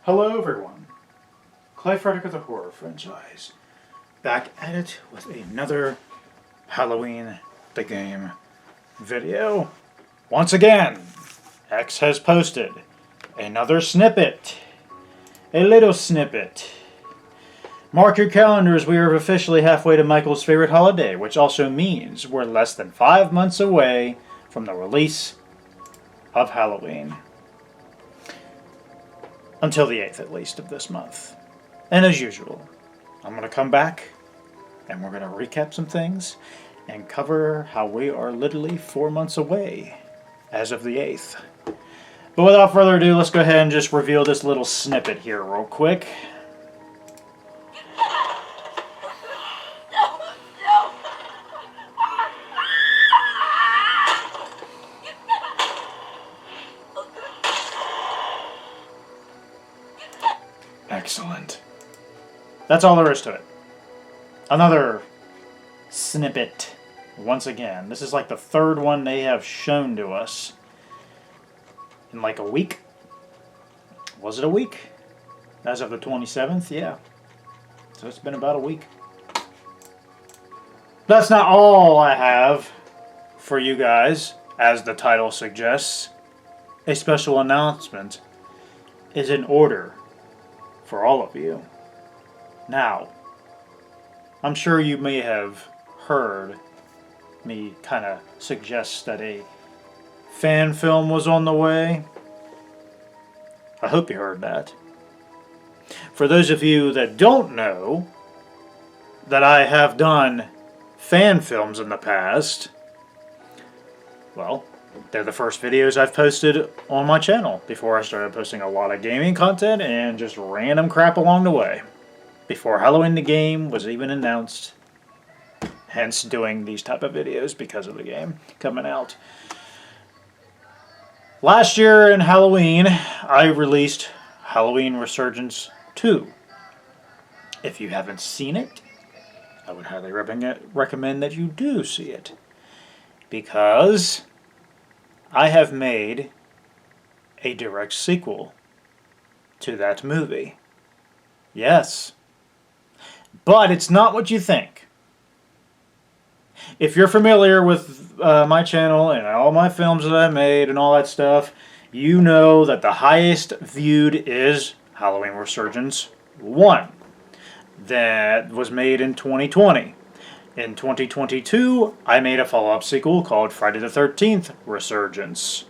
Hello everyone, Clay Frederick of the Horror Franchise, back at it with another Halloween the Game video. Once again, X has posted another snippet, a little snippet. Mark your calendars, we are officially halfway to Michael's favorite holiday, which also means we're less than 5 months away from the release of Halloween. Until the 8th, at least, of this month. And as usual, I'm going to come back and we're going to recap some things and cover how we are literally 4 months away as of the 8th. But without further ado, let's go ahead and just reveal this little snippet here real quick. Excellent. That's all there is to it. Another snippet. Once again, this is like the third one they have shown to us in like a week. Was it a week? As of the 27th? Yeah. So it's been about a week. That's not all I have for you guys, as the title suggests. A special announcement is in order for all of you. Now, I'm sure you may have heard me kind of suggest that a fan film was on the way. I hope you heard that. For those of you that don't know that I have done fan films in the past, well, they're the first videos I've posted on my channel before I started posting a lot of gaming content and just random crap along the way. Before Halloween the Game was even announced. Hence doing these type of videos because of the game coming out. Last year in Halloween, I released Halloween Resurgence 2. If you haven't seen it, I would highly recommend that you do see it. Because I have made a direct sequel to that movie. Yes. But it's not what you think. If you're familiar with my channel and all my films that I made and all that stuff, you know that the highest viewed is Halloween Resurgence 1. That was made in 2020. In 2022, I made a follow-up sequel called Friday the 13th Resurgence.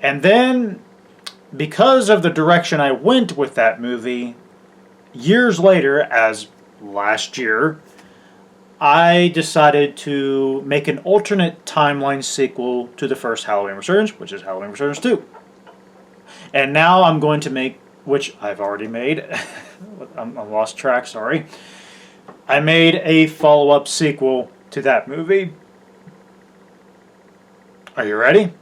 And then, because of the direction I went with that movie, years later, as last year, I decided to make an alternate timeline sequel to the first Halloween Resurgence, which is Halloween Resurgence 2. And now I'm going to make, which I've already made, I lost track, sorry. I made a follow-up sequel to that movie. Are you ready?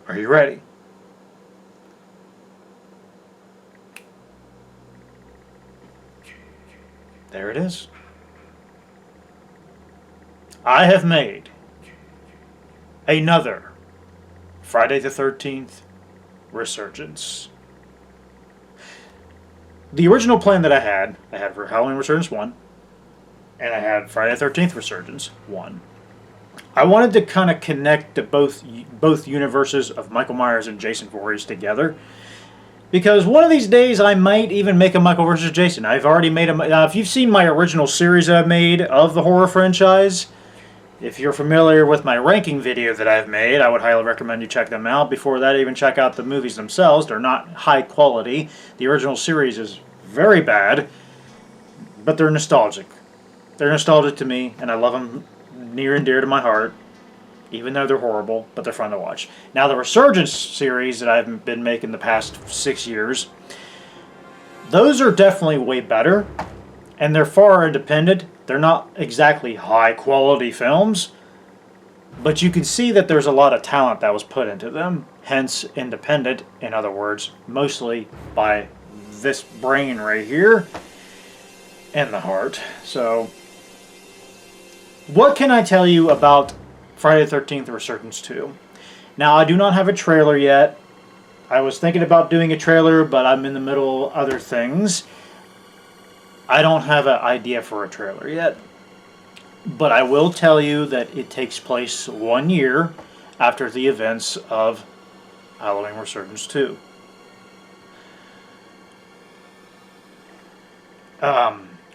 Are you ready? There it is. I have made another Friday the 13th Resurgence. The original plan that I had for Halloween Resurgence 1, and I had Friday the 13th Resurgence 1. I wanted to kind of connect the both universes of Michael Myers and Jason Voorhees together, because one of these days I might even make a Michael versus Jason. I've already made a... if you've seen my original series that I've made of the horror franchise, if you're familiar with my ranking video that I've made, I would highly recommend you check them out. Before that, even check out the movies themselves. They're not high quality. The original series is very bad, but they're nostalgic. They're nostalgic to me, and I love them near and dear to my heart, even though they're horrible, but they're fun to watch. Now, the Resurgence series that I've been making the past 6 years, those are definitely way better, and they're far independent. They're not exactly high-quality films, but you can see that there's a lot of talent that was put into them, hence independent, in other words, mostly by this brain right here and the heart. So, what can I tell you about Friday the 13th Resurgence 2? Now, I do not have a trailer yet. I was thinking about doing a trailer, but I'm in the middle of other things. I don't have an idea for a trailer yet. But I will tell you that it takes place 1 year after the events of Halloween Resurgence 2.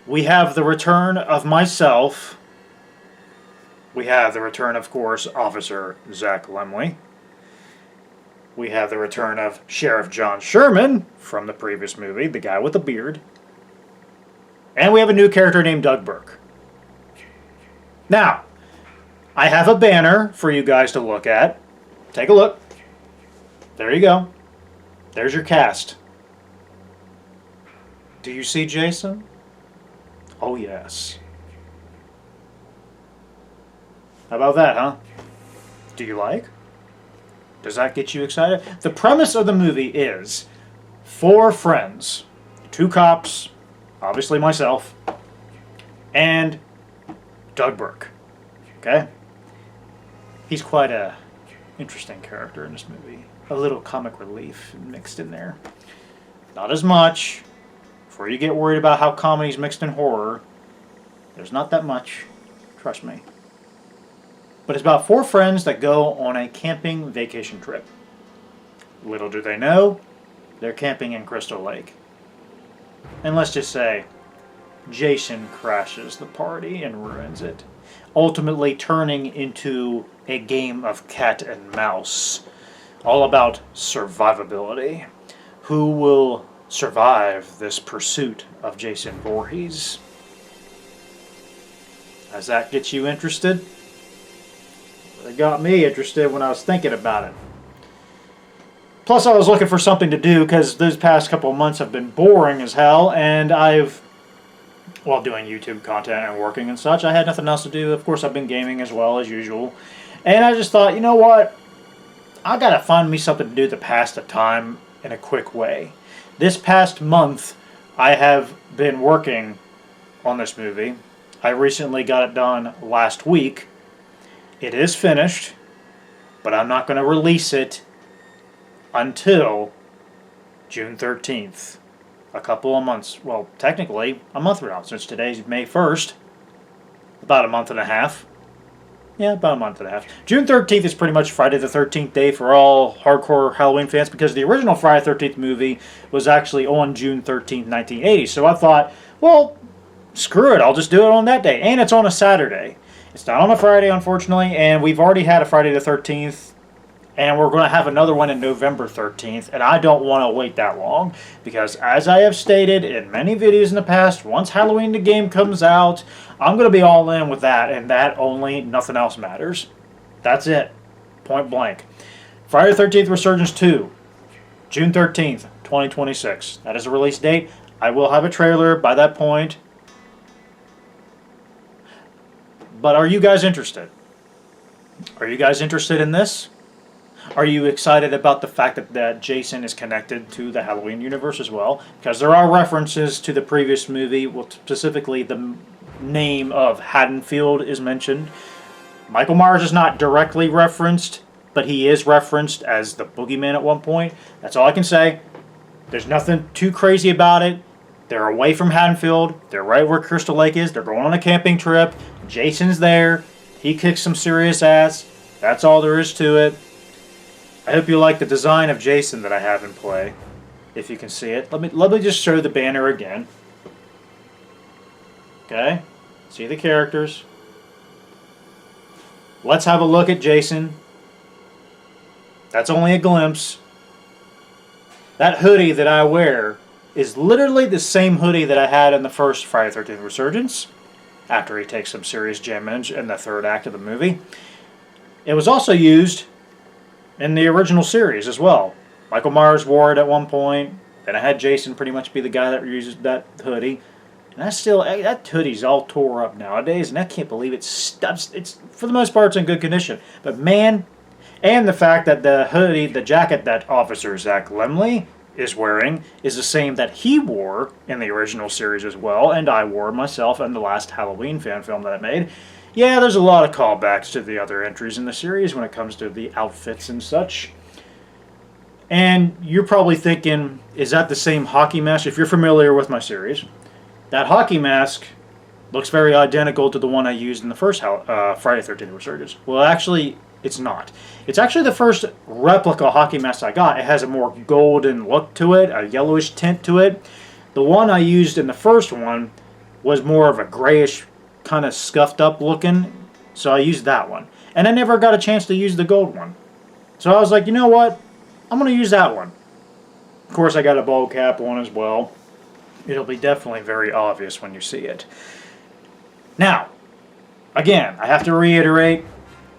We have the return of myself. We have the return, of course, Officer Zach Lemley. We have the return of Sheriff John Sherman from the previous movie, the guy with the beard. And we have a new character named Doug Burke. Now, I have a banner for you guys to look at. Take a look. There you go. There's your cast. Do you see Jason? Oh, yes. How about that, huh? Do you like? Does that get you excited? The premise of the movie is 4 friends, 2 cops, obviously myself, and Doug Burke. Okay? He's quite a interesting character in this movie. A little comic relief mixed in there. Not as much. Before you get worried about how comedy's mixed in horror, there's not that much. Trust me. But it's about 4 friends that go on a camping vacation trip. Little do they know, they're camping in Crystal Lake. And let's just say, Jason crashes the party and ruins it, ultimately turning into a game of cat and mouse, all about survivability. Who will survive this pursuit of Jason Voorhees? Does that get you interested? It got me interested when I was thinking about it. Plus, I was looking for something to do because those past couple of months have been boring as hell, and while doing YouTube content and working and such, I had nothing else to do. Of course, I've been gaming as well as usual. And I just thought, you know what? I gotta find me something to do to pass the time in a quick way. This past month, I have been working on this movie. I recently got it done last week. It is finished, but I'm not going to release it until June 13th. A couple of months, well, technically a month from now, since today's May 1st. About a month and a half. Yeah, about a month and a half. June 13th is pretty much Friday the 13th day for all hardcore Halloween fans, because the original Friday the 13th movie was actually on June 13th, 1980. So I thought, well, screw it, I'll just do it on that day. And it's on a Saturday. It's not on a Friday, unfortunately, and we've already had a Friday the 13th, and we're going to have another one in November 13th, and I don't want to wait that long, because as I have stated in many videos in the past, once Halloween the game comes out, I'm going to be all in with that, and that only, nothing else matters. That's it. Point blank. Friday the 13th Resurgence 2, June 13th, 2026. That is a release date. I will have a trailer by that point. But are you guys interested? Are you guys interested in this? Are you excited about the fact that Jason is connected to the Halloween universe as well? Because there are references to the previous movie, well, specifically the name of Haddonfield is mentioned. Michael Myers is not directly referenced, but he is referenced as the boogeyman at one point. That's all I can say. There's nothing too crazy about it. They're away from Haddonfield. They're right where Crystal Lake is. They're going on a camping trip. Jason's there. He kicks some serious ass. That's all there is to it. I hope you like the design of Jason that I have in play. If you can see it. Let me just show the banner again. Okay? See the characters. Let's have a look at Jason. That's only a glimpse. That hoodie that I wear is literally the same hoodie that I had in the first Friday the 13th Resurgence, after he takes some serious damage in the third act of the movie. It was also used in the original series as well. Michael Myers wore it at one point, and I had Jason pretty much be the guy that uses that hoodie. And that hoodie's all tore up nowadays, and I can't believe it's for the most part it's in good condition. But man, and the fact that the hoodie, the jacket that Officer Zach Lemley is wearing is the same that he wore in the original series as well, and I wore myself in the last Halloween fan film that I made. Yeah, there's a lot of callbacks to the other entries in the series when it comes to the outfits and such. And you're probably thinking, is that the same hockey mask? If you're familiar with my series, that hockey mask looks very identical to the one I used in the first Friday the 13th Resurgence. Well, actually, it's not. It's actually the first replica hockey mask I got. It has a more golden look to it, a yellowish tint to it. The one I used in the first one was more of a grayish, kind of scuffed up looking, so I used that one. And I never got a chance to use the gold one. So I was like, you know what? I'm going to use that one. Of course, I got a ball cap one as well. It'll be definitely very obvious when you see it. Now, again, I have to reiterate,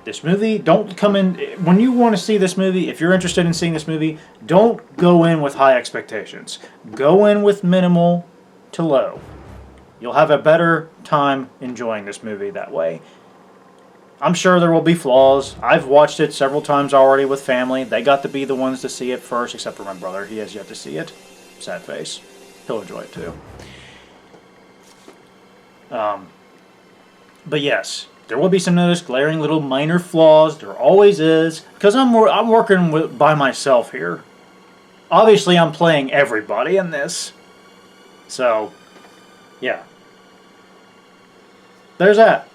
this movie, don't come in, when you want to see this movie, if you're interested in seeing this movie, don't go in with high expectations. Go in with minimal to low. You'll have a better time enjoying this movie that way. I'm sure there will be flaws. I've watched it several times already with family. They got to be the ones to see it first, except for my brother. He has yet to see it. Sad face. He'll enjoy it too. But yes, there will be some of those glaring little minor flaws. There always is. Because I'm working by myself here. Obviously, I'm playing everybody in this. So, yeah. There's that.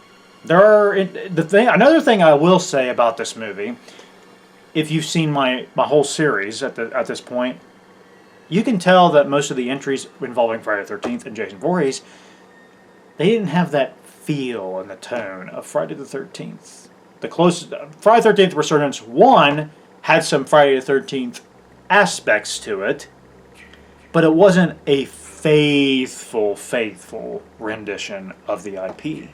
Another thing I will say about this movie, if you've seen my whole series at this point, you can tell that most of the entries involving Friday the 13th and Jason Voorhees, they didn't have that feel and the tone of Friday the 13th. The closest Friday the 13th Resurgence 1 had some Friday the 13th aspects to it, but it wasn't a faithful rendition of the IP.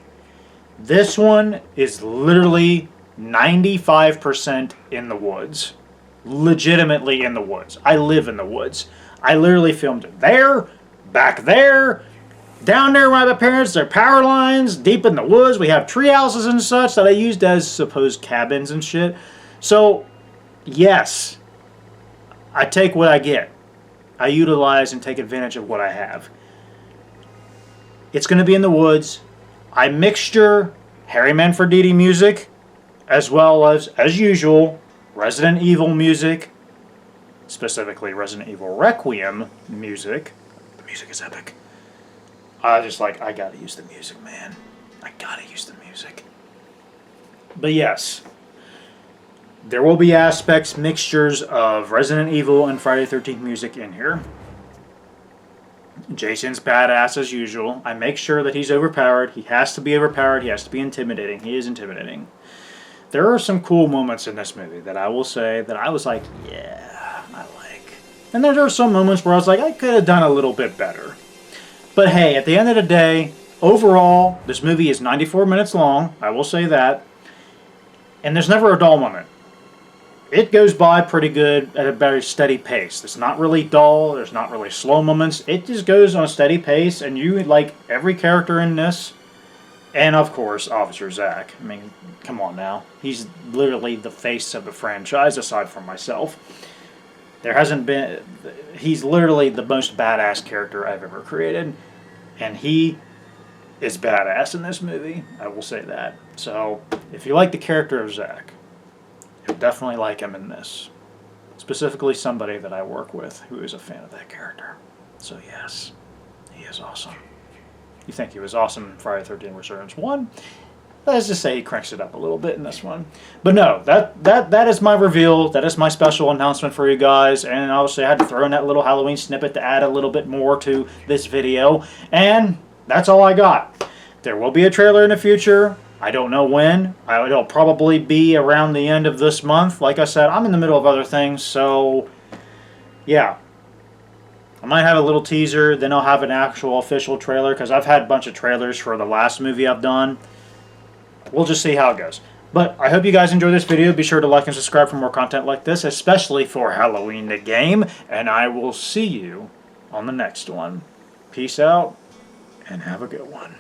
This one is literally 95% in the woods. Legitimately in the woods. I live in the woods. I literally filmed it there, back there, down there where my parents, their power lines, deep in the woods. We have tree houses and such that I used as supposed cabins and shit. So, yes, I take what I get. I utilize and take advantage of what I have. It's going to be in the woods. I mixture Harry Manfredini music as well as usual, Resident Evil music, specifically Resident Evil Requiem music. The music is epic. I gotta use the music, man. I gotta use the music. But yes, there will be mixtures of Resident Evil and Friday the 13th music in here. Jason's badass as usual. I make sure that he's overpowered. He has to be overpowered. He has to be intimidating. He is intimidating. There are some cool moments in this movie that I will say that I was like, yeah, I like. And there are some moments where I was like, I could have done a little bit better. But hey, at the end of the day, overall, this movie is 94 minutes long. I will say that. And there's never a dull moment. It goes by pretty good at a very steady pace. It's not really dull. There's not really slow moments. It just goes on a steady pace, and you like every character in this. And, of course, Officer Zack. I mean, come on now. He's literally the face of the franchise, aside from myself. He's literally the most badass character I've ever created. And he is badass in this movie. I will say that. So, if you like the character of Zack, you'll definitely like him in this. Specifically somebody that I work with who is a fan of that character. So yes, he is awesome. You think he was awesome in Friday the 13th Resurgence 1? Let's just say he cranks it up a little bit in this one. But no, that is my reveal. That is my special announcement for you guys. And obviously I had to throw in that little Halloween snippet to add a little bit more to this video. And that's all I got. There will be a trailer in the future. I don't know when. It'll probably be around the end of this month. Like I said, I'm in the middle of other things, so yeah. I might have a little teaser, then I'll have an actual official trailer, because I've had a bunch of trailers for the last movie I've done. We'll just see how it goes. But I hope you guys enjoyed this video. Be sure to like and subscribe for more content like this, especially for Halloween the game. And I will see you on the next one. Peace out, and have a good one.